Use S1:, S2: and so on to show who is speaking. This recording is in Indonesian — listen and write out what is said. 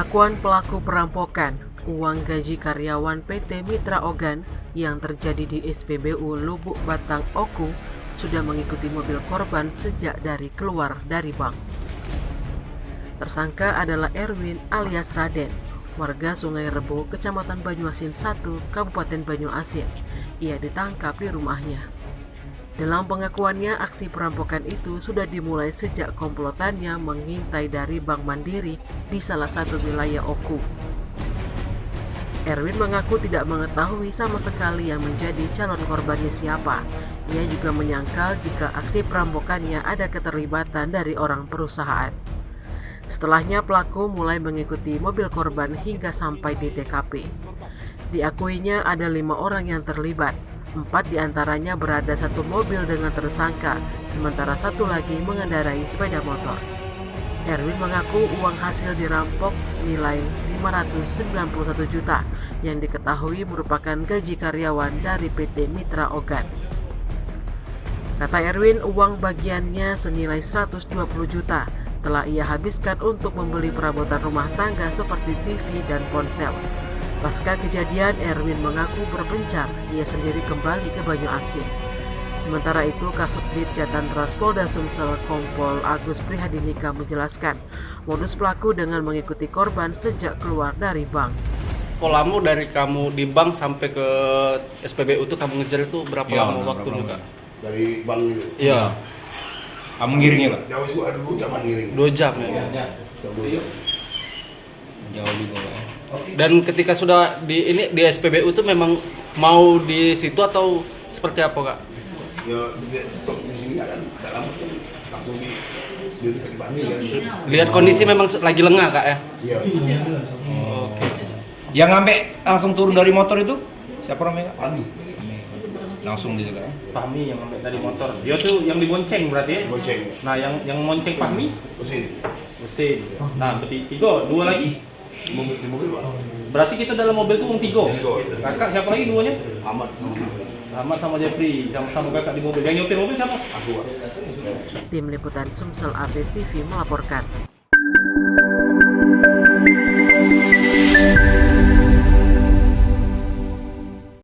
S1: Pengakuan pelaku perampokan uang gaji karyawan PT Mitra Ogan yang terjadi di SPBU Lubuk Batang Oku sudah mengikuti mobil korban sejak keluar dari bank. Tersangka adalah Erwin alias Raden, warga Sungai Rebo, Kecamatan Banyuasin 1, Kabupaten Banyuasin. Ia ditangkap di rumahnya. Dalam pengakuannya, aksi perampokan itu sudah dimulai sejak komplotannya mengintai dari Bank Mandiri di salah satu wilayah Oku. Erwin mengaku tidak mengetahui sama sekali yang menjadi calon korbannya siapa. Ia juga menyangkal jika aksi perampokannya ada keterlibatan dari orang perusahaan. Setelahnya pelaku mulai mengikuti mobil korban hingga sampai di TKP. Diakuinya ada 5 orang yang terlibat. 4 diantaranya berada satu mobil dengan tersangka, sementara satu lagi mengendarai sepeda motor. Erwin mengaku uang hasil dirampok senilai 591 juta yang diketahui merupakan gaji karyawan dari PT Mitra Ogan. Kata Erwin, uang bagiannya senilai 120 juta telah ia habiskan untuk membeli perabotan rumah tangga seperti TV dan ponsel. Pasca kejadian, Erwin mengaku berpencar ia sendiri kembali ke Banyuasin. Sementara itu, Kasubdit Jatan Ras Polda Sumsel Kompol Agus Prihadinika menjelaskan modus pelaku dengan mengikuti korban sejak keluar dari bank.
S2: Polamu dari kamu di bank sampai ke SPBU itu kamu ngejar itu berapa lama waktunya, Kak?
S3: Dari bank itu?
S2: Iya.
S4: Kamu ngiringnya, Pak?
S3: Jauh juga dulu zaman ngiring.
S2: 2 jam ya.
S4: Jauh juga, Pak.
S2: Dan ketika sudah di SPBU itu memang mau di situ atau seperti apa, Kak?
S3: Ya, dia stop di sini kan, dalam langsung di dekat bank ya.
S2: Lihat kondisi memang lagi lengah, Kak ya?
S3: Iya.
S2: Oke.
S4: Yang ngambil langsung turun dari motor itu siapa namanya, Kak?
S3: Pagi.
S4: Langsung gitu, Kak.
S5: Fahmi yang ngambil dari motor. Dia tuh yang dibonceng berarti ya?
S3: Bonceng.
S5: Nah, yang monceng Fahmi?
S3: Mesin.
S5: Mesin. Nah, berarti 3, 2 lagi.
S3: Di mobil Pak.
S5: Berarti kita dalam mobil tuh 3.
S3: Tiga.
S5: Kakak siapa lagi duanya?
S3: Ahmad sama
S5: Ahmad sama Jeffrey, sama kakak di mobil. Yang nyetir mobil siapa?
S3: aku Pak.
S1: Tim Liputan Sumsel Update TV melaporkan.